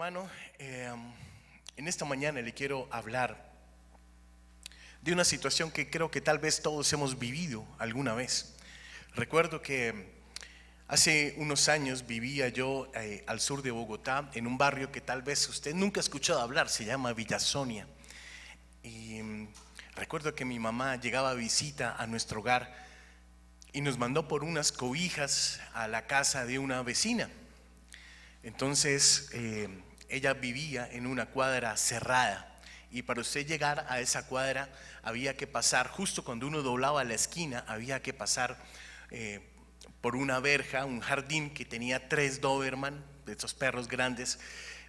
hermano, en esta mañana le quiero hablar de una situación que creo que tal vez todos hemos vivido alguna vez. Recuerdo que hace unos años vivía yo al sur de Bogotá, en un barrio que tal vez usted nunca ha escuchado hablar, se llama Villa Sonia. Y recuerdo que mi mamá llegaba a visita a nuestro hogar y nos mandó por unas cobijas a la casa de una vecina. Entonces ella vivía en una cuadra cerrada y para usted llegar a esa cuadra había que pasar, justo cuando uno doblaba la esquina, había que pasar por una verja, un jardín que tenía 3 Doberman, de estos perros grandes,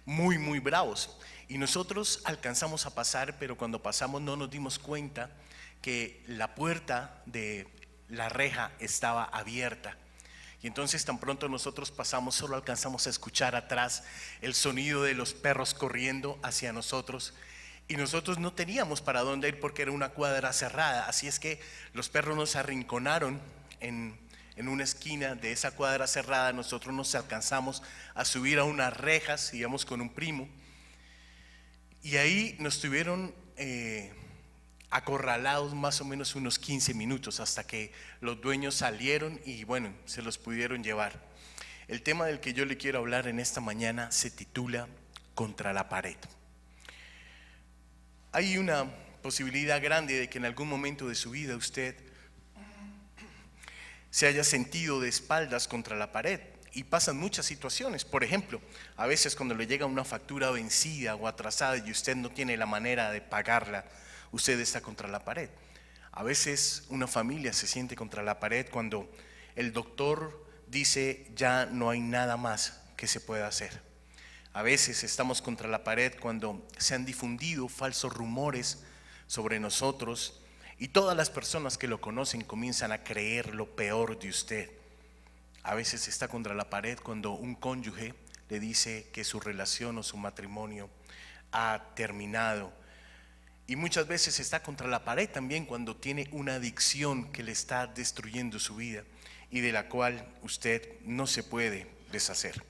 muy muy bravos. Y nosotros alcanzamos a pasar, pero cuando pasamos no nos dimos cuenta que la puerta de la reja estaba abierta. Y entonces tan pronto nosotros pasamos, solo alcanzamos a escuchar atrás el sonido de los perros corriendo hacia nosotros. Y nosotros no teníamos para dónde ir porque era una cuadra cerrada. Así es que los perros nos arrinconaron en una esquina de esa cuadra cerrada. Nosotros nos alcanzamos a subir a unas rejas, íbamos con un primo. Y ahí nos tuvieron acorralados más o menos unos 15 minutos hasta que los dueños salieron y bueno, se los pudieron llevar. El tema del que yo le quiero hablar en esta mañana se titula Contra la pared. Hay una posibilidad grande de que en algún momento de su vida usted se haya sentido de espaldas contra la pared. Y pasan muchas situaciones. Por ejemplo, a veces cuando le llega una factura vencida o atrasada y usted no tiene la manera de pagarla, usted está contra la pared. A veces una familia se siente contra la pared cuando el doctor dice ya no hay nada más que se pueda hacer. A veces estamos contra la pared cuando se han difundido falsos rumores sobre nosotros y todas las personas que lo conocen comienzan a creer lo peor de usted. A veces está contra la pared cuando un cónyuge le dice que su relación o su matrimonio ha terminado. Y muchas veces está contra la pared también cuando tiene una adicción que le está destruyendo su vida y de la cual usted no se puede deshacer.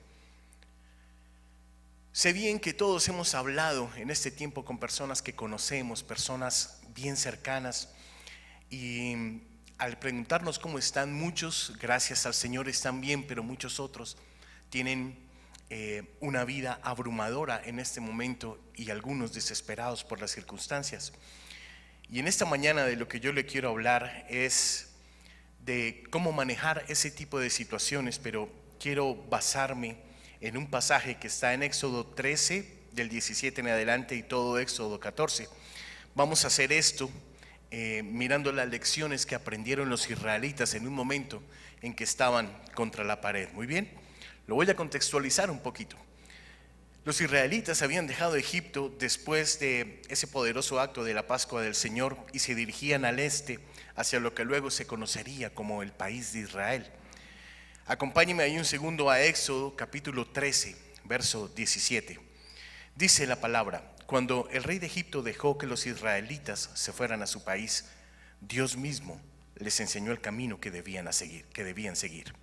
Sé bien que todos hemos hablado en este tiempo con personas que conocemos, personas bien cercanas, y al preguntarnos cómo están, muchos, gracias al Señor, están bien, pero muchos otros tienen una vida abrumadora en este momento y algunos desesperados por las circunstancias. Y en esta mañana de lo que yo le quiero hablar es de cómo manejar ese tipo de situaciones, pero quiero basarme en un pasaje que está en Éxodo 13, del 17 en adelante, y todo Éxodo 14. Vamos a hacer esto mirando las lecciones que aprendieron los israelitas en un momento en que estaban contra la pared. Muy bien, lo voy a contextualizar un poquito. Los israelitas habían dejado Egipto después de ese poderoso acto de la Pascua del Señor y se dirigían al este, hacia lo que luego se conocería como el país de Israel. Acompáñenme ahí un segundo a Éxodo capítulo 13, verso 17. Dice la palabra: cuando el rey de Egipto dejó que los israelitas se fueran a su país, Dios mismo les enseñó el camino que debían seguir.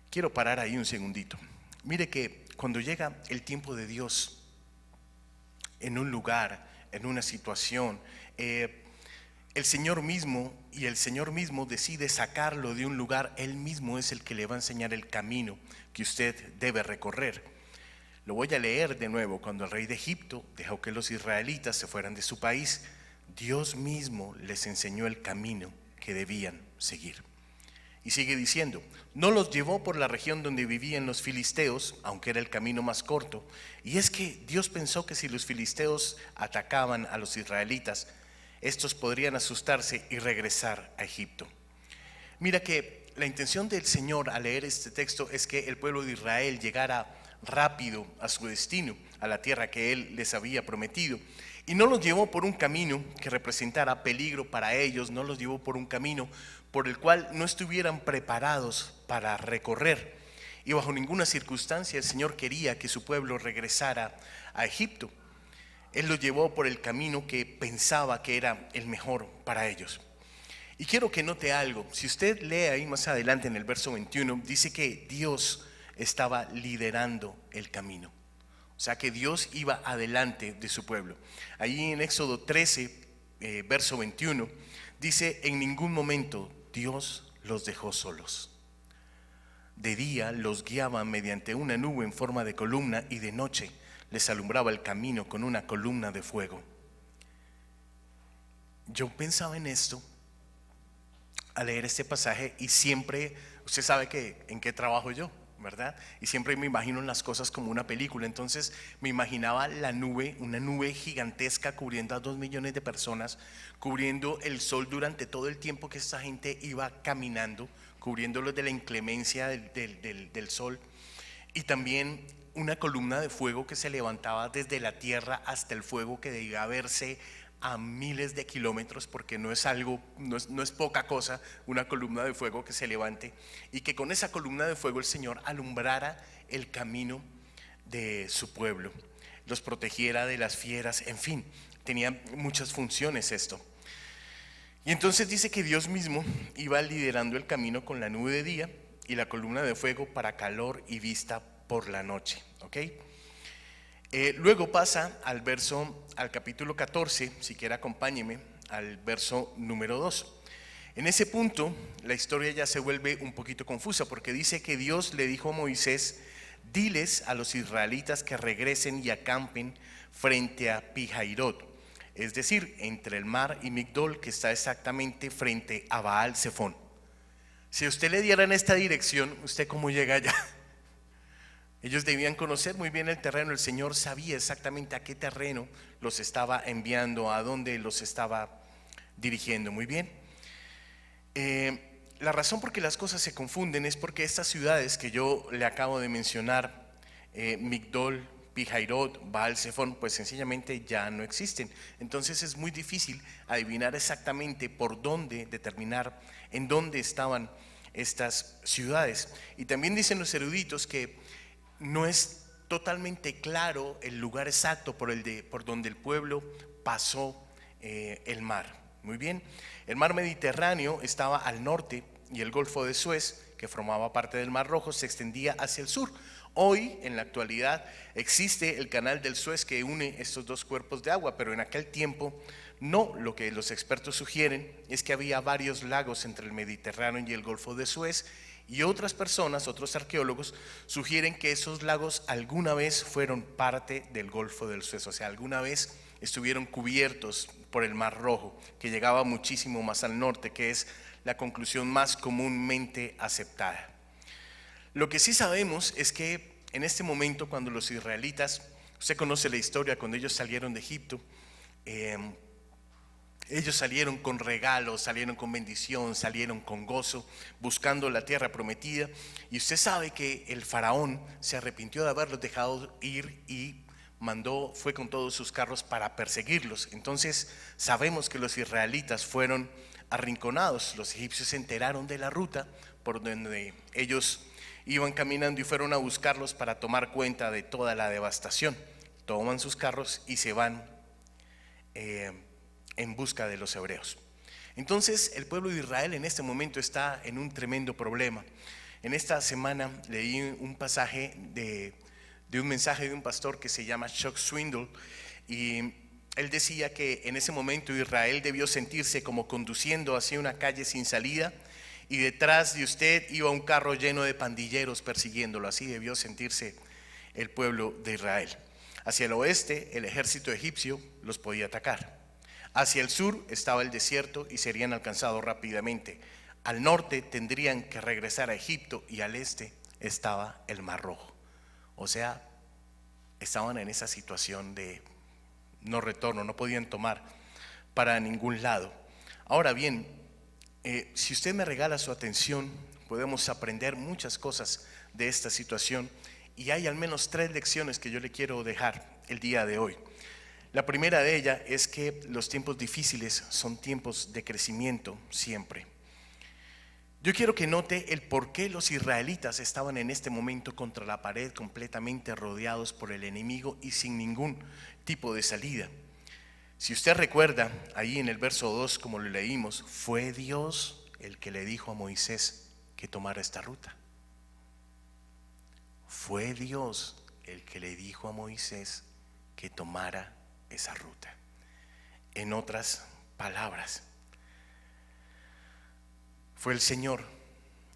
Quiero parar ahí un segundito. Mire que cuando llega el tiempo de Dios en un lugar, en una situación, el Señor mismo decide sacarlo de un lugar. Él mismo es el que le va a enseñar el camino que usted debe recorrer. Lo voy a leer de nuevo. Cuando el rey de Egipto dejó que los israelitas se fueran de su país, Dios mismo les enseñó el camino que debían seguir. Y sigue diciendo: no los llevó por la región donde vivían los filisteos, aunque era el camino más corto. Y es que Dios pensó que si los filisteos atacaban a los israelitas, estos podrían asustarse y regresar a Egipto. Mira que la intención del Señor al leer este texto es que el pueblo de Israel llegara rápido a su destino, a la tierra que Él les había prometido. Y no los llevó por un camino que representara peligro para ellos, no los llevó por un camino por el cual no estuvieran preparados para recorrer. Y bajo ninguna circunstancia el Señor quería que su pueblo regresara a Egipto. Él los llevó por el camino que pensaba que era el mejor para ellos. Y quiero que note algo. Si usted lee ahí más adelante en el verso 21, dice que Dios estaba liderando el camino. sea que Dios iba adelante de su pueblo. Allí en Éxodo 13, verso 21, dice: en ningún momento Dios los dejó solos. De día los guiaba mediante una nube en forma de columna, y de noche les alumbraba el camino con una columna de fuego. Yo pensaba en esto al leer este pasaje, y siempre, usted sabe que en qué trabajo yo, ¿verdad? Y siempre me imagino las cosas como una película. Entonces me imaginaba la nube, una nube gigantesca cubriendo a 2 millones de personas, cubriendo el sol durante todo el tiempo que esta gente iba caminando, cubriéndolos de la inclemencia del sol, y también una columna de fuego que se levantaba desde la tierra hasta el fuego, que debía verse a miles de kilómetros, porque no es algo, no es poca cosa una columna de fuego que se levante, y que con esa columna de fuego el Señor alumbrara el camino de su pueblo, los protegiera de las fieras, en fin, tenía muchas funciones esto. Y entonces dice que Dios mismo iba liderando el camino con la nube de día y la columna de fuego para calor y vista por la noche, ¿ok? Luego pasa al capítulo 14, si quiere acompáñeme, al verso número 2. En ese punto la historia ya se vuelve un poquito confusa, porque dice que Dios le dijo a Moisés: diles a los israelitas que regresen y acampen frente a Pi-Hahirot, es decir, entre el mar y Migdol, que está exactamente frente a Baal Zephón. Si usted le diera en esta dirección, ¿usted cómo llega allá? Ellos debían conocer muy bien el terreno. El Señor sabía exactamente a qué terreno los estaba enviando, a dónde los estaba dirigiendo. Muy bien. La razón por que las cosas se confunden es porque estas ciudades que yo le acabo de mencionar, Migdol, Pi-Hahirot, Baal Zephón, pues sencillamente ya no existen. Entonces es muy difícil adivinar exactamente por dónde, determinar en dónde estaban estas ciudades. Y también dicen los eruditos que no es totalmente claro el lugar exacto por donde el pueblo pasó el mar. Muy bien, el mar Mediterráneo estaba al norte, y el Golfo de Suez, que formaba parte del Mar Rojo, se extendía hacia el sur. Hoy, en la actualidad, existe el canal del Suez que une estos dos cuerpos de agua, pero en aquel tiempo no. Lo que los expertos sugieren es que había varios lagos entre el Mediterráneo y el Golfo de Suez, y otras personas, otros arqueólogos, sugieren que esos lagos alguna vez fueron parte del Golfo del Suez, o sea, alguna vez estuvieron cubiertos por el Mar Rojo, que llegaba muchísimo más al norte, que es la conclusión más comúnmente aceptada. Lo que sí sabemos es que en este momento, cuando los israelitas, usted conoce la historia, cuando ellos salieron de Egipto, ellos salieron con regalos, salieron con bendición, salieron con gozo, buscando la tierra prometida. Y usted sabe que el faraón se arrepintió de haberlos dejado ir y fue con todos sus carros para perseguirlos. Entonces sabemos que los israelitas fueron arrinconados. Los egipcios se enteraron de la ruta por donde ellos iban caminando y fueron a buscarlos para tomar cuenta de toda la devastación. Toman sus carros y se van en busca de los hebreos. Entonces el pueblo de Israel en este momento está en un tremendo problema. En esta semana leí un pasaje de un mensaje de un pastor que se llama Chuck Swindoll, y él decía que en ese momento Israel debió sentirse como conduciendo hacia una calle sin salida, y detrás de usted iba un carro lleno de pandilleros persiguiéndolo. Así debió sentirse el pueblo de Israel. Hacia el oeste el ejército egipcio los podía atacar. Hacia el sur estaba el desierto y serían alcanzados rápidamente. Al norte tendrían que regresar a Egipto, y al este estaba el Mar Rojo. O sea, estaban en esa situación de no retorno, no podían tomar para ningún lado. Ahora bien, si usted me regala su atención, podemos aprender muchas cosas de esta situación, y hay al menos 3 lecciones que yo le quiero dejar el día de hoy. La primera de ellas es que los tiempos difíciles son tiempos de crecimiento siempre. Yo quiero que note el por qué los israelitas estaban en este momento contra la pared, completamente rodeados por el enemigo y sin ningún tipo de salida. Si usted recuerda, ahí en el verso 2, como lo leímos, fue Dios el que le dijo a Moisés que tomara esta ruta. Fue Dios el que le dijo a Moisés que tomara esa ruta. En otras palabras, fue el Señor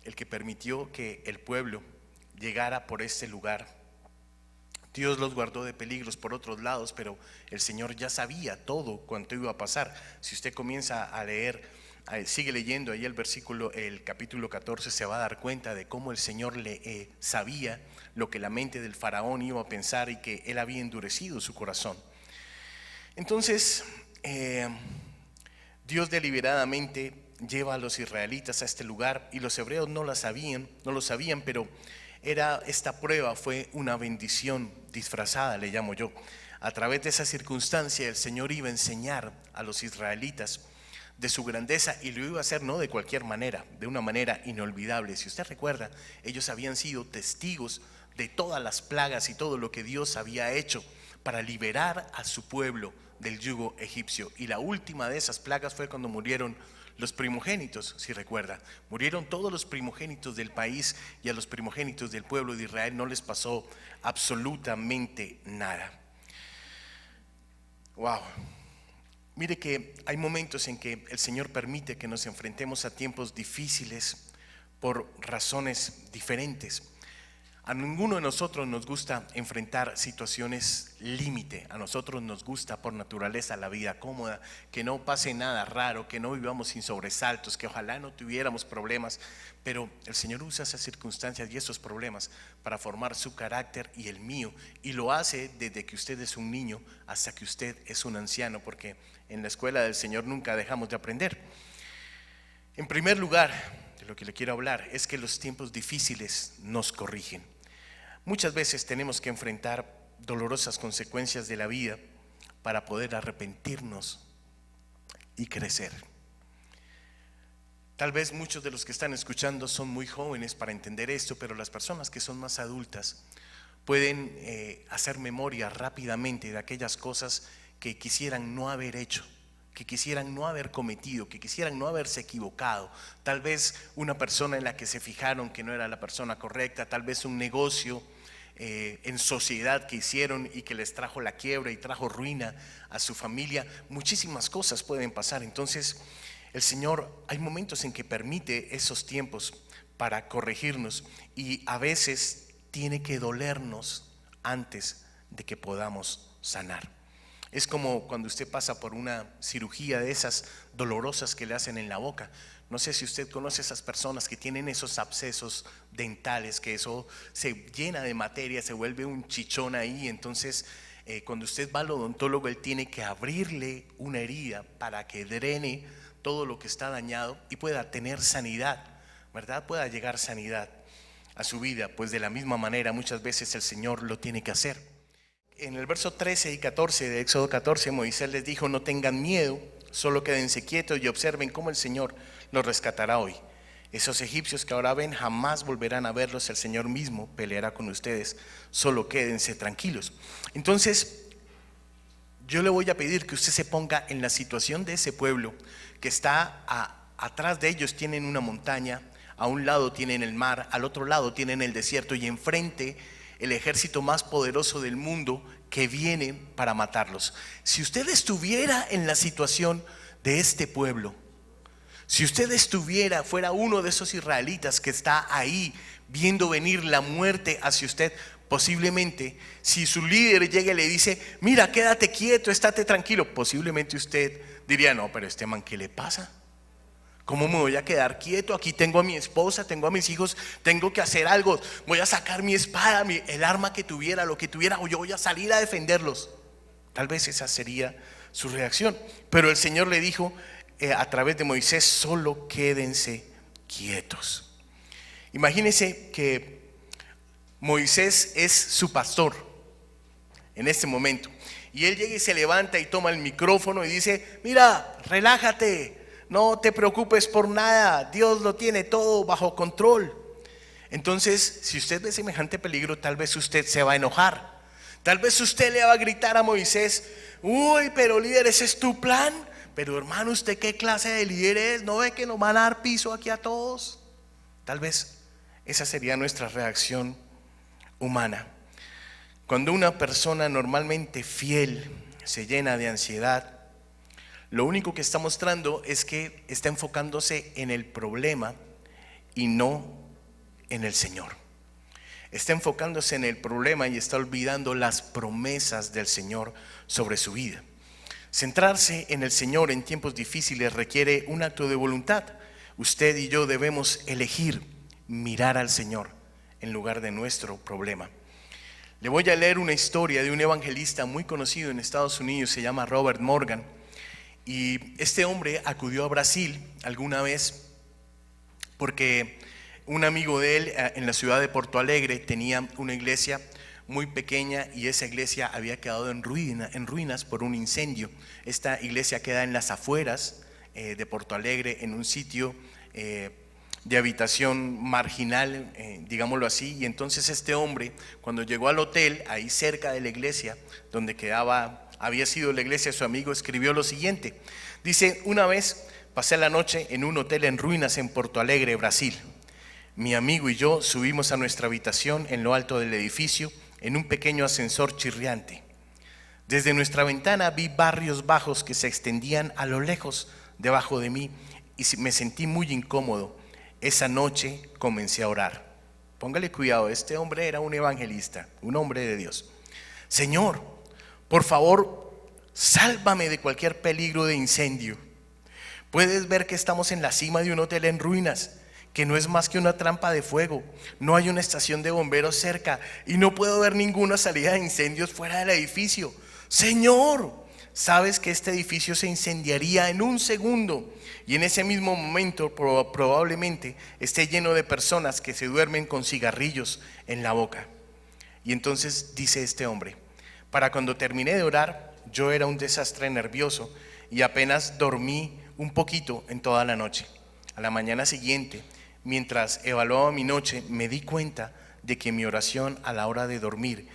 el que permitió que el pueblo llegara por este lugar. Dios los guardó de peligros por otros lados, pero el Señor ya sabía todo cuanto iba a pasar. Si usted comienza a leer, sigue leyendo ahí el capítulo 14, se va a dar cuenta de cómo el Señor sabía lo que la mente del faraón iba a pensar y que él había endurecido su corazón. Entonces, Dios deliberadamente lleva a los israelitas a este lugar, y los hebreos no lo sabían, pero esta prueba fue una bendición disfrazada, le llamo yo. A través de esa circunstancia el Señor iba a enseñar a los israelitas de su grandeza, y lo iba a hacer no de cualquier manera, de una manera inolvidable. Si usted recuerda, ellos habían sido testigos de todas las plagas y todo lo que Dios había hecho para liberar a su pueblo del yugo egipcio, y la última de esas plagas fue cuando murieron los primogénitos. Si recuerda, murieron todos los primogénitos del país, y a los primogénitos del pueblo de Israel no les pasó absolutamente nada. Wow. Mire que hay momentos en que el Señor permite que nos enfrentemos a tiempos difíciles por razones diferentes. A ninguno de nosotros nos gusta enfrentar situaciones límite. A nosotros nos gusta por naturaleza la vida cómoda, que no pase nada raro, que no vivamos sin sobresaltos, que ojalá no tuviéramos problemas. Pero el Señor usa esas circunstancias y esos problemas para formar su carácter y el mío, y lo hace desde que usted es un niño hasta que usted es un anciano, porque en la escuela del Señor nunca dejamos de aprender. En primer lugar, de lo que le quiero hablar es que los tiempos difíciles nos corrigen. Muchas veces tenemos que enfrentar dolorosas consecuencias de la vida para poder arrepentirnos y crecer. Tal vez muchos de los que están escuchando son muy jóvenes para entender esto, pero las personas que son más adultas pueden hacer memoria rápidamente de aquellas cosas que quisieran no haber hecho, que quisieran no haber cometido, que quisieran no haberse equivocado. Tal vez una persona en la que se fijaron que no era la persona correcta, tal vez un negocio en sociedad que hicieron y que les trajo la quiebra y trajo ruina a su familia. Muchísimas cosas pueden pasar. Entonces el Señor, hay momentos en que permite esos tiempos para corregirnos, y a veces tiene que dolernos antes de que podamos sanar. Es como cuando usted pasa por una cirugía de esas dolorosas que le hacen en la boca. No sé si usted conoce a esas personas que tienen esos abscesos dentales, que eso se llena de materia, se vuelve un chichón ahí. Entonces cuando usted va al odontólogo, él tiene que abrirle una herida para que drene todo lo que está dañado y pueda tener sanidad, ¿verdad? Pueda llegar sanidad a su vida. Pues de la misma manera muchas veces el Señor lo tiene que hacer. En el verso 13 y 14 de Éxodo 14, Moisés les dijo: no tengan miedo, solo quédense quietos y observen cómo el Señor los rescatará hoy. Esos egipcios que ahora ven jamás volverán a verlos, el Señor mismo peleará con ustedes, solo quédense tranquilos. Entonces yo le voy a pedir que usted se ponga en la situación de ese pueblo que está atrás de ellos. Tienen una montaña, a un lado tienen el mar, al otro lado tienen el desierto, y enfrente el ejército más poderoso del mundo que viene para matarlos. Si usted estuviera en la situación de este pueblo, si usted fuera uno de esos israelitas que está ahí viendo venir la muerte hacia usted, posiblemente si su líder llega y le dice: mira, quédate quieto, estate tranquilo, posiblemente usted diría: no, pero este man, ¿qué le pasa? ¿Cómo me voy a quedar quieto? Aquí tengo a mi esposa, tengo a mis hijos, tengo que hacer algo. Voy a sacar mi espada, el arma que tuviera, lo que tuviera, o yo voy a salir a defenderlos. Tal vez esa sería su reacción. Pero el Señor le dijo a través de Moisés: solo quédense quietos. Imagínense que Moisés es su pastor en este momento, y él llega y se levanta y toma el micrófono y dice: mira, relájate, no te preocupes por nada, Dios lo tiene todo bajo control. Entonces, si usted ve semejante peligro, tal vez usted se va a enojar. Tal vez usted le va a gritar a Moisés: uy, pero líder, ¿ese es tu plan? Pero hermano, ¿usted qué clase de líder es? ¿No ve que nos van a dar piso aquí a todos? Tal vez esa sería nuestra reacción humana. Cuando una persona normalmente fiel se llena de ansiedad, lo único que está mostrando es que está enfocándose en el problema y no en el Señor. Está enfocándose en el problema y está olvidando las promesas del Señor sobre su vida. Centrarse en el Señor en tiempos difíciles requiere un acto de voluntad. Usted y yo debemos elegir mirar al Señor en lugar de nuestro problema. Le voy a leer una historia de un evangelista muy conocido en Estados Unidos, se llama Robert Morgan. Y este hombre acudió a Brasil alguna vez porque un amigo de él en la ciudad de Porto Alegre tenía una iglesia muy pequeña y esa iglesia había quedado en ruinas por un incendio. Esta iglesia queda en las afueras de Porto Alegre, en un sitio de habitación marginal, digámoslo así. Y entonces este hombre, cuando llegó al hotel, ahí cerca de la iglesia, donde había sido la iglesia de su amigo, escribió lo siguiente. Dice: una vez pasé la noche en un hotel en ruinas en Porto Alegre, Brasil. Mi amigo y yo subimos a nuestra habitación en lo alto del edificio en un pequeño ascensor chirriante. Desde nuestra ventana vi barrios bajos que se extendían a lo lejos debajo de mí y me sentí muy incómodo. Esa noche comencé a orar. Póngale cuidado, este hombre era un evangelista, un hombre de Dios. Señor, por favor, sálvame de cualquier peligro de incendio. Puedes ver que estamos en la cima de un hotel en ruinas, que no es más que una trampa de fuego. No hay una estación de bomberos cerca y no puedo ver ninguna salida de incendios fuera del edificio. Señor, sabes que este edificio se incendiaría en un segundo y en ese mismo momento probablemente esté lleno de personas que se duermen con cigarrillos en la boca. Y entonces dice este hombre: para cuando terminé de orar, yo era un desastre nervioso y apenas dormí un poquito en toda la noche. A la mañana siguiente, mientras evaluaba mi noche, me di cuenta de que mi oración a la hora de dormir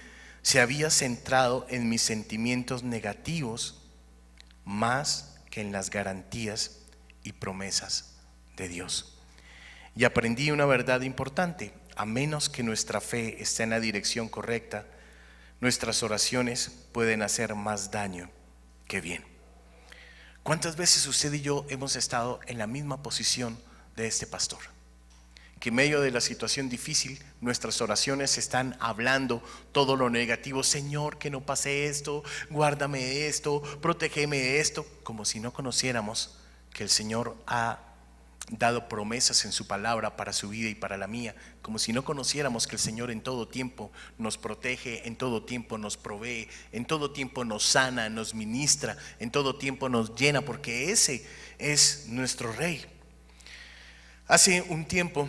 se había centrado en mis sentimientos negativos más que en las garantías y promesas de Dios. Y aprendí una verdad importante: a menos que nuestra fe esté en la dirección correcta, nuestras oraciones pueden hacer más daño que bien. ¿Cuántas veces usted y yo hemos estado en la misma posición de este pastor? Que en medio de la situación difícil, nuestras oraciones están hablando todo lo negativo. Señor, que no pase esto, guárdame de esto, protégeme de esto, como si no conociéramos que el Señor ha dado promesas en su palabra para su vida y para la mía, como si no conociéramos que el Señor en todo tiempo nos protege, en todo tiempo nos provee, en todo tiempo nos sana, nos ministra, en todo tiempo nos llena, porque ese es nuestro Rey. Hace un tiempo,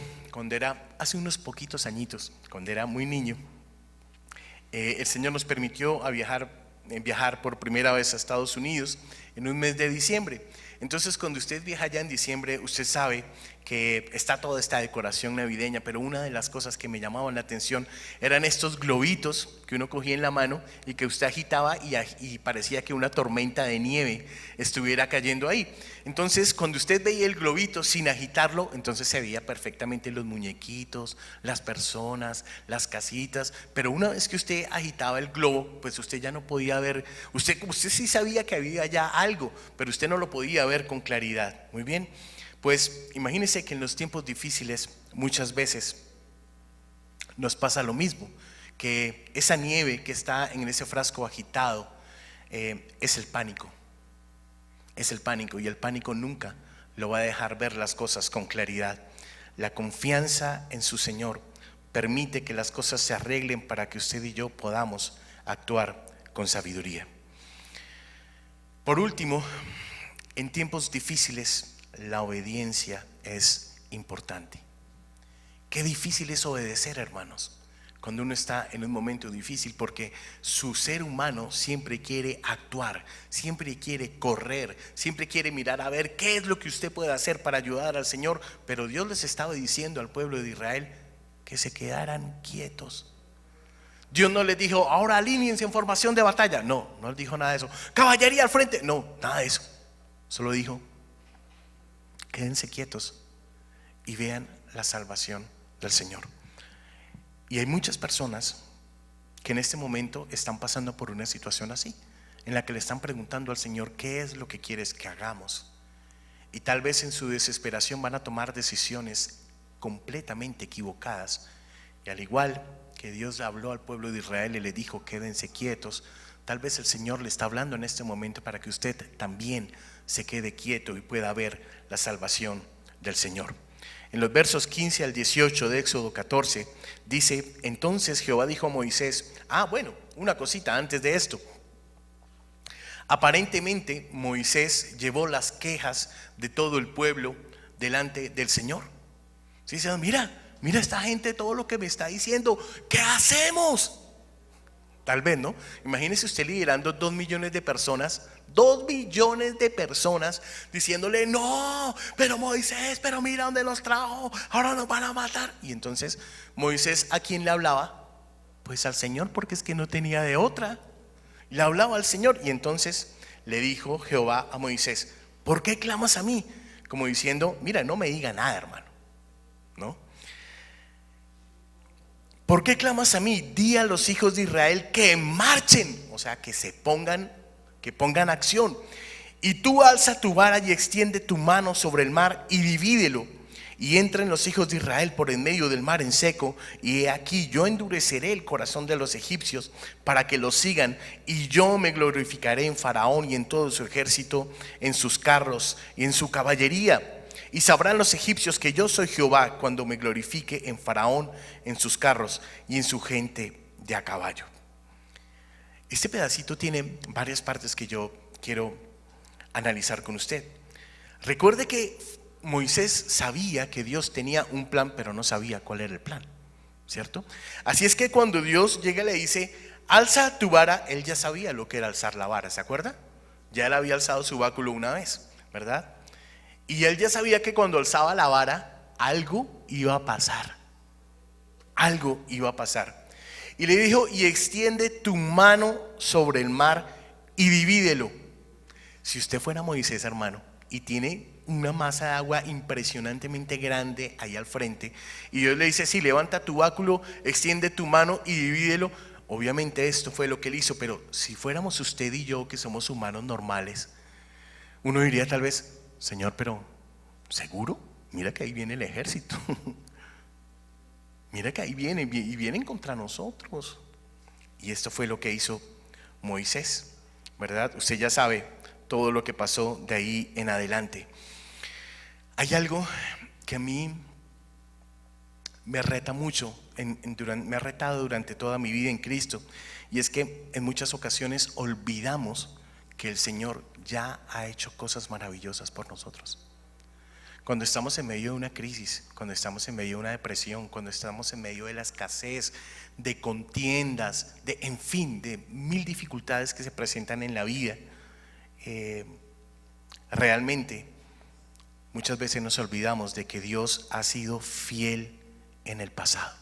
hace unos poquitos añitos, cuando era muy niño, el Señor nos permitió viajar por primera vez a Estados Unidos en un mes de diciembre. Entonces, cuando usted viaja allá en diciembre, usted sabe que está toda esta decoración navideña, pero una de las cosas que me llamaban la atención eran estos globitos que uno cogía en la mano y que usted agitaba y parecía que una tormenta de nieve estuviera cayendo ahí. Entonces, cuando usted veía el globito sin agitarlo, entonces se veía perfectamente los muñequitos, las personas, las casitas, pero una vez que usted agitaba el globo, pues usted ya no podía ver, usted sí sabía que había ya algo, pero usted no lo podía ver con claridad. Muy bien. Pues imagínense que en los tiempos difíciles muchas veces nos pasa lo mismo, que esa nieve que está en ese frasco agitado es el pánico. Es el pánico, y el pánico nunca lo va a dejar ver las cosas con claridad. La confianza en su Señor permite que las cosas se arreglen para que usted y yo podamos actuar con sabiduría. Por último, en tiempos difíciles la obediencia es importante. Qué difícil es obedecer, hermanos, cuando uno está en un momento difícil, porque su ser humano siempre quiere actuar, siempre quiere correr, siempre quiere mirar a ver qué es lo que usted puede hacer para ayudar al Señor. Pero Dios les estaba diciendo al pueblo de Israel que se quedaran quietos. Dios no les dijo: ahora alíñense en formación de batalla. No les dijo nada de eso. Caballería al frente. No, nada de eso. Solo dijo: quédense quietos y vean la salvación del Señor. Y hay muchas personas que en este momento están pasando por una situación así, en la que le están preguntando al Señor qué es lo que quieres que hagamos. Y tal vez en su desesperación van a tomar decisiones completamente equivocadas. Y al igual que Dios habló al pueblo de Israel y le dijo quédense quietos, tal vez el Señor le está hablando en este momento para que usted también se quede quieto y pueda ver la salvación del Señor. En los versos 15 al 18 de Éxodo 14 dice: entonces Jehová dijo a Moisés, bueno, una cosita antes de esto. Aparentemente Moisés llevó las quejas de todo el pueblo delante del Señor. ¿Sí? Dicen, mira esta gente, todo lo que me está diciendo, ¿qué hacemos? Tal vez, ¿no? Imagínese usted liderando 2 millones de personas, 2 millones de personas diciéndole, no, pero Moisés, pero mira dónde los trajo, ahora nos van a matar. Y entonces Moisés, ¿a quién le hablaba? Pues al Señor, porque es que no tenía de otra. Le hablaba al Señor. Y entonces le dijo Jehová a Moisés, ¿por qué clamas a mí? Como diciendo, mira, no me diga nada, hermano, ¿no? ¿Por qué clamas a mí? Di a los hijos de Israel que marchen, o sea, que pongan acción. Y tú alza tu vara y extiende tu mano sobre el mar y divídelo. Y entren los hijos de Israel por en medio del mar en seco. Y he aquí yo endureceré el corazón de los egipcios para que los sigan. Y yo me glorificaré en Faraón y en todo su ejército, en sus carros y en su caballería. Y sabrán los egipcios que yo soy Jehová cuando me glorifique en Faraón, en sus carros y en su gente de a caballo. Este pedacito tiene varias partes que yo quiero analizar con usted. Recuerde que Moisés sabía que Dios tenía un plan, pero no sabía cuál era el plan, ¿cierto? Así es que cuando Dios llega y le dice, alza tu vara, él ya sabía lo que era alzar la vara, ¿se acuerda? Ya él había alzado su báculo una vez, ¿verdad? Y él ya sabía que cuando alzaba la vara, algo iba a pasar. Algo iba a pasar. Y le dijo, y extiende tu mano sobre el mar y divídelo. Si usted fuera Moisés, hermano, y tiene una masa de agua impresionantemente grande ahí al frente, y Dios le dice, sí, levanta tu báculo, extiende tu mano y divídelo. Obviamente esto fue lo que él hizo, pero si fuéramos usted y yo, que somos humanos normales, uno diría tal vez, Señor, pero ¿seguro? Mira que ahí viene el ejército. Mira que ahí vienen y vienen contra nosotros. Y esto fue lo que hizo Moisés, ¿verdad? Usted ya sabe todo lo que pasó de ahí en adelante. Hay algo que a mí me reta mucho, me ha retado durante toda mi vida en Cristo, y es que en muchas ocasiones olvidamos que el Señor ya ha hecho cosas maravillosas por nosotros. Cuando estamos en medio de una crisis, cuando estamos en medio de una depresión, cuando estamos en medio de la escasez, de contiendas, en fin, de mil dificultades que se presentan en la vida, realmente muchas veces nos olvidamos de que Dios ha sido fiel en el pasado.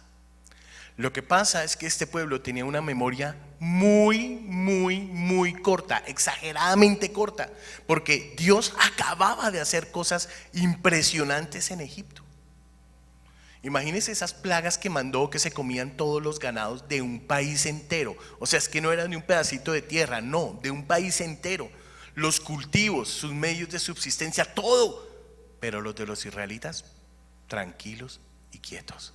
Lo que pasa es que este pueblo tenía una memoria muy corta, exageradamente corta, porque Dios acababa de hacer cosas impresionantes en Egipto. Imagínense esas plagas que mandó, que se comían todos los ganados de un país entero. O sea, es que no era de un pedacito de tierra, no, de un país entero. Los cultivos, sus medios de subsistencia, todo. Pero los de los israelitas, tranquilos y quietos.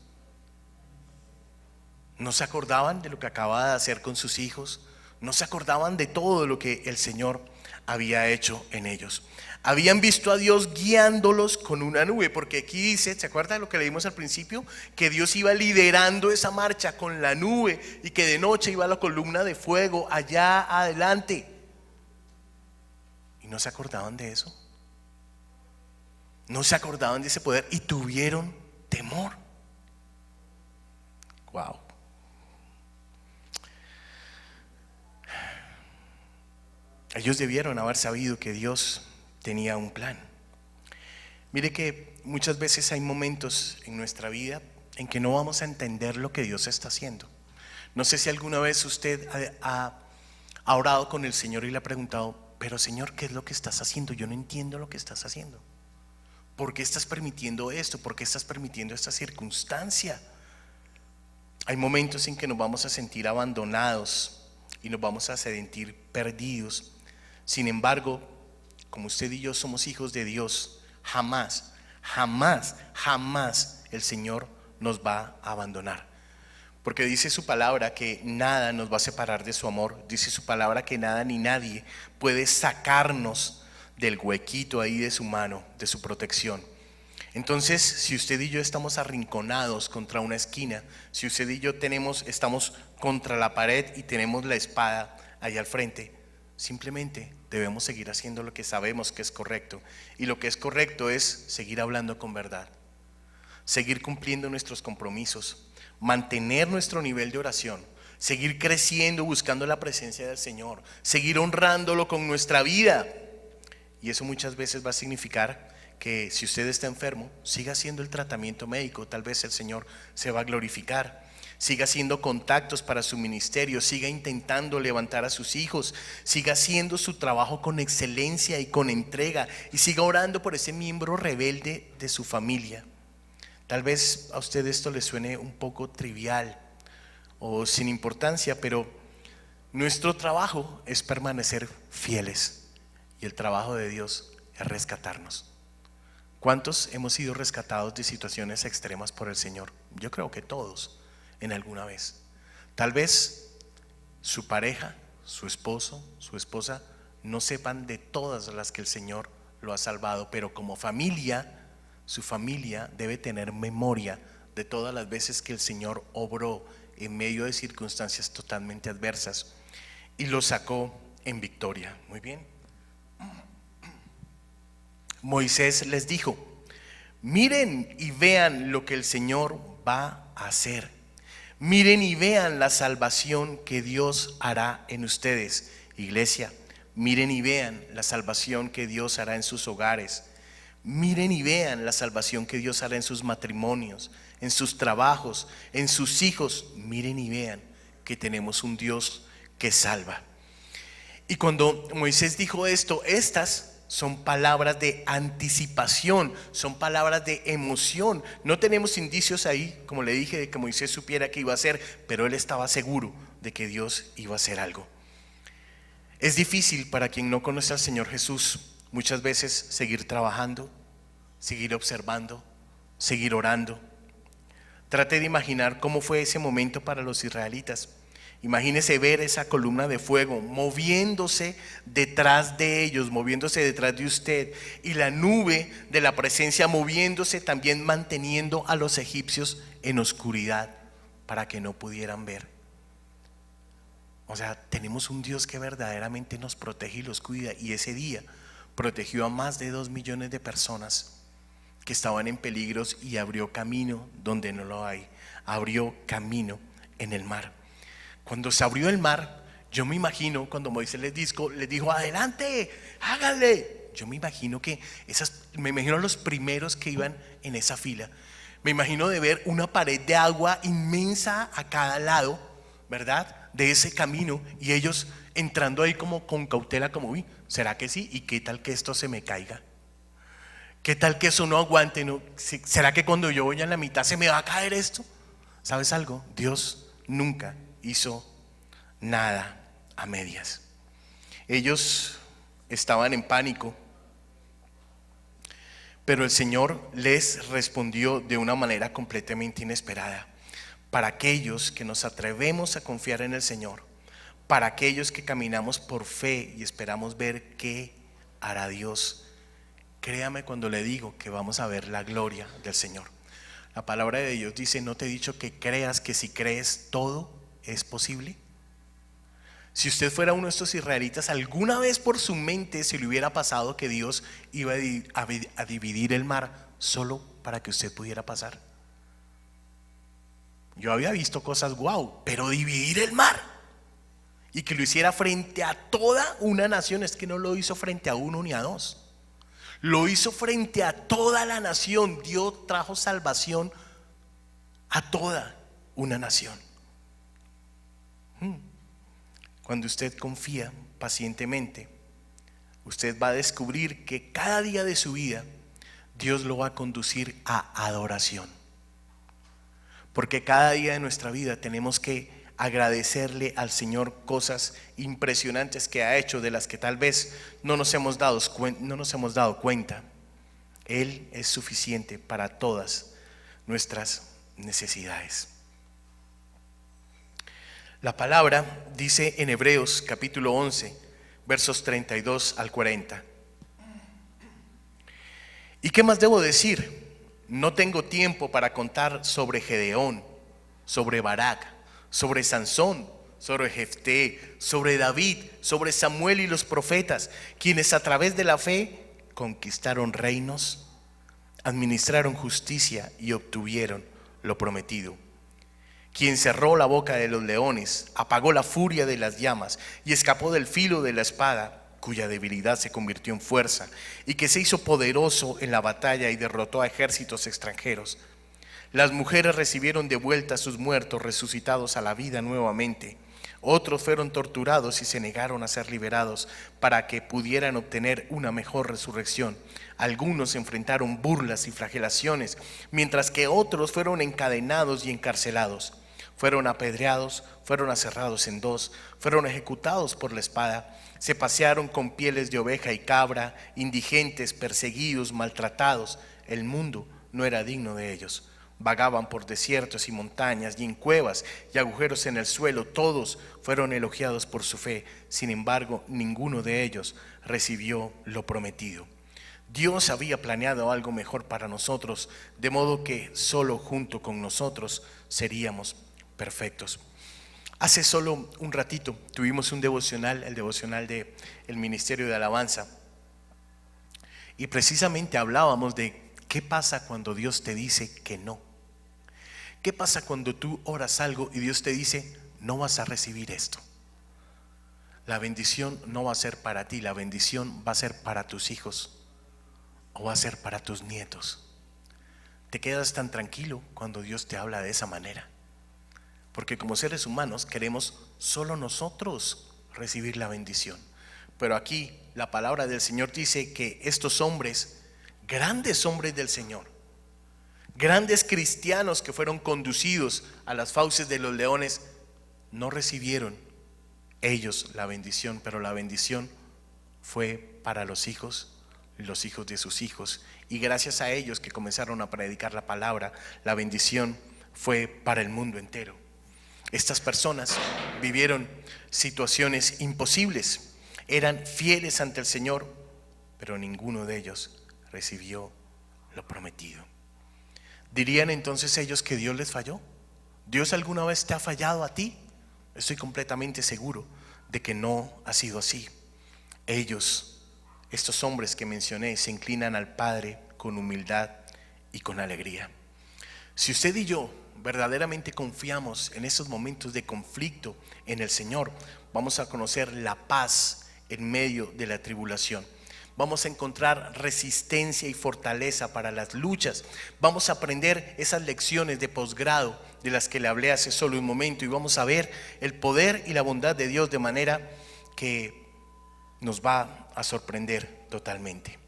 No se acordaban de lo que acababa de hacer con sus hijos. No se acordaban de todo lo que el Señor había hecho en ellos. Habían visto a Dios guiándolos con una nube, porque aquí dice, ¿se acuerda de lo que leímos al principio? Que Dios iba liderando esa marcha con la nube y que de noche iba la columna de fuego allá adelante. ¿Y no se acordaban de eso? No se acordaban de ese poder y tuvieron temor. Wow. Ellos debieron haber sabido que Dios tenía un plan. Mire que muchas veces hay momentos en nuestra vida en que no vamos a entender lo que Dios está haciendo. No sé si alguna vez usted ha orado con el Señor y le ha preguntado, pero Señor, ¿qué es lo que estás haciendo? Yo no entiendo lo que estás haciendo. ¿Por qué estás permitiendo esto? ¿Por qué estás permitiendo esta circunstancia? Hay momentos en que nos vamos a sentir abandonados y nos vamos a sentir perdidos. Sin embargo, como usted y yo somos hijos de Dios, jamás, jamás, jamás el Señor nos va a abandonar. Porque dice su palabra que nada nos va a separar de su amor. Dice su palabra que nada ni nadie puede sacarnos del huequito ahí de su mano, de su protección. Entonces, si usted y yo estamos arrinconados contra una esquina, si usted y yo estamos contra la pared y tenemos la espada ahí al frente, simplemente debemos seguir haciendo lo que sabemos que es correcto. Y lo que es correcto es seguir hablando con verdad, seguir cumpliendo nuestros compromisos, mantener nuestro nivel de oración, seguir creciendo buscando la presencia del Señor, seguir honrándolo con nuestra vida. Y eso muchas veces va a significar que si usted está enfermo, siga haciendo el tratamiento médico. Tal vez el Señor se va a glorificar. Siga haciendo contactos para su ministerio, siga intentando levantar a sus hijos, siga haciendo su trabajo con excelencia y con entrega, y siga orando por ese miembro rebelde de su familia. Tal vez a usted esto le suene un poco trivial o sin importancia, pero nuestro trabajo es permanecer fieles, y el trabajo de Dios es rescatarnos. ¿Cuántos hemos sido rescatados de situaciones extremas por el Señor? Yo creo que todos, en alguna vez. Tal vez su pareja, su esposo, su esposa no sepan de todas las que el Señor lo ha salvado, pero como familia, su familia debe tener memoria de todas las veces que el Señor obró en medio de circunstancias totalmente adversas y lo sacó en victoria. Muy bien. Moisés les dijo: miren y vean lo que el Señor va a hacer. Miren y vean la salvación que Dios hará en ustedes. Iglesia, miren y vean la salvación que Dios hará en sus hogares. Miren y vean la salvación que Dios hará en sus matrimonios, en sus trabajos, en sus hijos. Miren y vean que tenemos un Dios que salva. Y cuando Moisés dijo esto, estas son palabras de anticipación, son palabras de emoción. No tenemos indicios ahí, como le dije, de que Moisés supiera qué iba a hacer, pero él estaba seguro de que Dios iba a hacer algo. Es difícil para quien no conoce al Señor Jesús muchas veces seguir trabajando, seguir observando, seguir orando. Trate de imaginar cómo fue ese momento para los israelitas. Imagínese ver esa columna de fuego moviéndose detrás de ellos, moviéndose detrás de usted, y la nube de la presencia moviéndose también, manteniendo a los egipcios en oscuridad para que no pudieran ver. O sea, tenemos un Dios que verdaderamente nos protege y los cuida, y ese día protegió a más de 2 millones de personas que estaban en peligros y abrió camino donde no lo hay, abrió camino en el mar. Cuando se abrió el mar, yo me imagino cuando Moisés les dijo adelante, háganle. Yo me imagino me imagino los primeros que iban en esa fila. Me imagino de ver una pared de agua inmensa a cada lado, ¿verdad?, de ese camino, y ellos entrando ahí como con cautela, como, uy, ¿será que sí? ¿Y qué tal que esto se me caiga? ¿Qué tal que eso no aguante? ¿No? ¿Será que cuando yo voy a la mitad se me va a caer esto? ¿Sabes algo? Dios nunca hizo nada a medias. Ellos estaban en pánico, pero el Señor les respondió de una manera completamente inesperada. Para aquellos que nos atrevemos a confiar en el Señor, para aquellos que caminamos por fe y esperamos ver qué hará Dios, créame cuando le digo que vamos a ver la gloria del Señor. La palabra de Dios dice: ¿no te he dicho que creas que si crees todo es posible? Si usted fuera uno de estos israelitas, alguna vez por su mente se le hubiera pasado que Dios iba a dividir el mar solo para que usted pudiera pasar. Yo había visto cosas guau, pero dividir el mar y que lo hiciera frente a toda una nación, es que no lo hizo frente a uno ni a dos, lo hizo frente a toda la nación. Dios trajo salvación a toda una nación. Cuando usted confía pacientemente, usted va a descubrir que cada día de su vida Dios lo va a conducir a adoración. porque cada día de nuestra vida tenemos que agradecerle al Señor cosas impresionantes que ha hecho, de las que tal vez no nos hemos dado cuenta. Él es suficiente para todas nuestras necesidades. La palabra dice en Hebreos capítulo 11, versos 32 al 40. ¿Y qué más debo decir? No tengo tiempo para contar sobre Gedeón, sobre Barak, sobre Sansón, sobre Jefté, sobre David, sobre Samuel y los profetas, quienes a través de la fe conquistaron reinos, administraron justicia y obtuvieron lo prometido. Quien cerró la boca de los leones, apagó la furia de las llamas y escapó del filo de la espada, cuya debilidad se convirtió en fuerza, y que se hizo poderoso en la batalla y derrotó a ejércitos extranjeros. Las mujeres recibieron de vuelta a sus muertos resucitados a la vida nuevamente. Otros fueron torturados y se negaron a ser liberados para que pudieran obtener una mejor resurrección. Algunos enfrentaron burlas y flagelaciones, mientras que otros fueron encadenados y encarcelados. Fueron apedreados, fueron aserrados en dos, fueron ejecutados por la espada. Se pasearon con pieles de oveja y cabra, indigentes, perseguidos, maltratados. El mundo no era digno de ellos. Vagaban por desiertos y montañas y en cuevas y agujeros en el suelo. Todos fueron elogiados por su fe. Sin embargo, ninguno de ellos recibió lo prometido. Dios había planeado algo mejor para nosotros, de modo que solo junto con nosotros seríamos perfectos. Hace solo un ratito tuvimos un devocional, el devocional del Ministerio de Alabanza, y precisamente hablábamos de qué pasa cuando Dios te dice que no. ¿Qué pasa cuando tú oras algo y Dios te dice no vas a recibir esto? La bendición no va a ser para ti, la bendición va a ser para tus hijos o va a ser para tus nietos. Te quedas tan tranquilo cuando Dios te habla de esa manera, porque como seres humanos queremos solo nosotros recibir la bendición. Pero aquí la palabra del Señor dice que estos hombres, grandes hombres del Señor, grandes cristianos que fueron conducidos a las fauces de los leones, no recibieron ellos la bendición, pero la bendición fue para los hijos de sus hijos. Y gracias a ellos que comenzaron a predicar la palabra, la bendición fue para el mundo entero. Estas personas vivieron situaciones imposibles, eran fieles ante el Señor, pero ninguno de ellos recibió lo prometido. ¿Dirían entonces ellos que Dios les falló? ¿Dios alguna vez te ha fallado a ti? Estoy completamente seguro de que no ha sido así. Ellos, estos hombres que mencioné, se inclinan al Padre con humildad y con alegría. Si usted y yo verdaderamente confiamos en esos momentos de conflicto en el Señor, vamos a conocer la paz en medio de la tribulación. Vamos a encontrar resistencia y fortaleza para las luchas. Vamos a aprender esas lecciones de posgrado de las que le hablé hace solo un momento, y vamos a ver el poder y la bondad de Dios de manera que nos va a sorprender totalmente.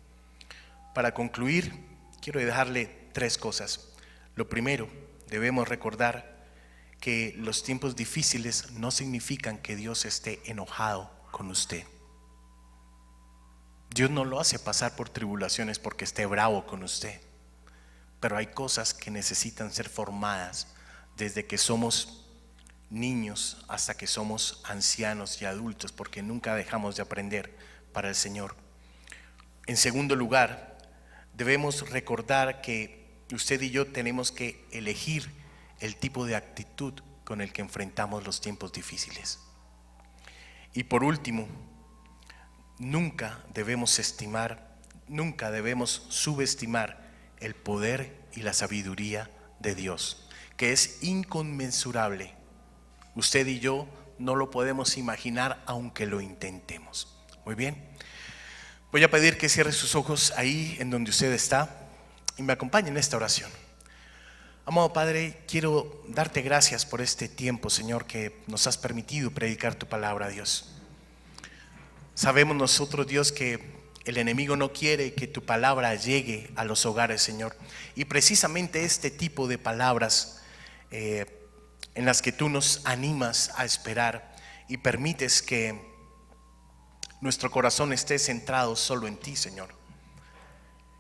Para concluir, quiero dejarle 3 cosas. Lo primero, debemos recordar que los tiempos difíciles no significan que Dios esté enojado con usted. Dios no lo hace pasar por tribulaciones porque esté bravo con usted, pero hay cosas que necesitan ser formadas desde que somos niños hasta que somos ancianos y adultos, porque nunca dejamos de aprender para el Señor. En segundo lugar, debemos recordar que usted y yo tenemos que elegir el tipo de actitud con el que enfrentamos los tiempos difíciles. Y por último, nunca debemos subestimar el poder y la sabiduría de Dios, que es inconmensurable. Usted y yo no lo podemos imaginar aunque lo intentemos. Muy bien, voy a pedir que cierre sus ojos ahí en donde usted está y me acompañe en esta oración. Amado Padre, quiero darte gracias por este tiempo, Señor, que nos has permitido predicar tu palabra, Dios. Sabemos nosotros, Dios, que el enemigo no quiere que tu palabra llegue a los hogares, Señor. Y precisamente este tipo de palabras en las que tú nos animas a esperar y permites que nuestro corazón esté centrado solo en ti, Señor.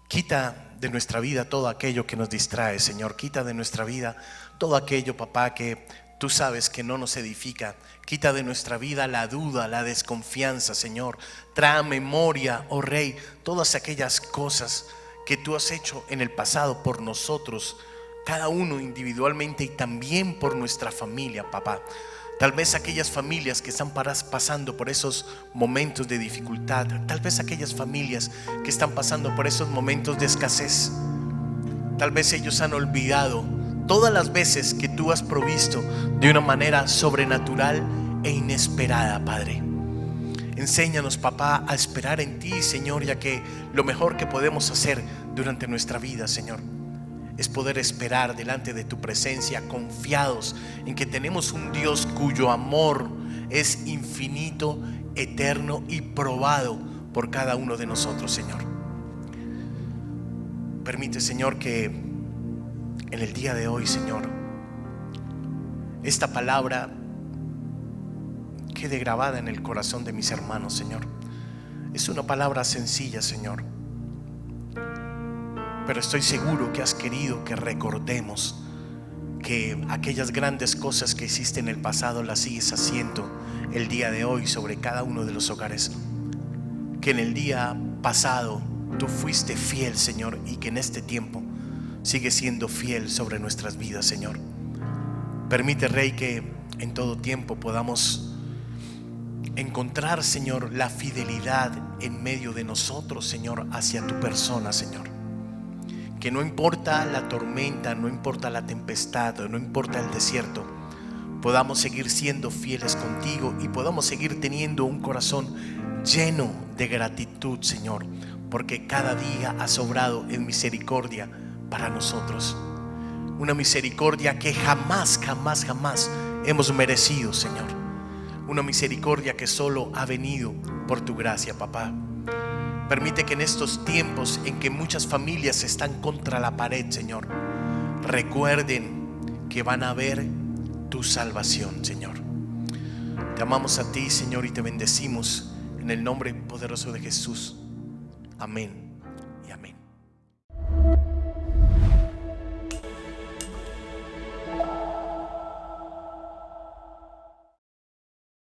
Quita de nuestra vida todo aquello que nos distrae, Señor. Quita de nuestra vida todo aquello, papá, que tú sabes que no nos edifica. Quita de nuestra vida la duda, la desconfianza, Señor. Trae a memoria, oh Rey, todas aquellas cosas que tú has hecho en el pasado por nosotros, cada uno individualmente y también por nuestra familia, papá. Tal vez aquellas familias que están pasando por esos momentos de dificultad, tal vez aquellas familias que están pasando por esos momentos de escasez, tal vez ellos han olvidado todas las veces que tú has provisto de una manera sobrenatural e inesperada, Padre. Enséñanos, papá, a esperar en ti, Señor, ya que lo mejor que podemos hacer durante nuestra vida, Señor, es poder esperar delante de tu presencia, confiados en que tenemos un Dios cuyo amor es infinito, eterno y probado por cada uno de nosotros, Señor. Permite, Señor, que en el día de hoy, Señor, esta palabra quede grabada en el corazón de mis hermanos, Señor. Es una palabra sencilla, Señor, pero estoy seguro que has querido que recordemos que aquellas grandes cosas que hiciste en el pasado las sigues haciendo el día de hoy sobre cada uno de los hogares. Que en el día pasado tú fuiste fiel, Señor, y que en este tiempo sigues siendo fiel sobre nuestras vidas, Señor. Permite, Rey, que en todo tiempo podamos encontrar, Señor, la fidelidad en medio de nosotros, Señor, hacia tu persona, Señor. Que no importa la tormenta, no importa la tempestad, no importa el desierto, podamos seguir siendo fieles contigo y podamos seguir teniendo un corazón lleno de gratitud, Señor, porque cada día has obrado en misericordia para nosotros. Una misericordia que jamás hemos merecido, Señor. Una misericordia que solo ha venido por tu gracia, papá. Permite que en estos tiempos en que muchas familias están contra la pared, Señor, recuerden que van a ver tu salvación, Señor. Te amamos a ti, Señor, y te bendecimos en el nombre poderoso de Jesús. Amén.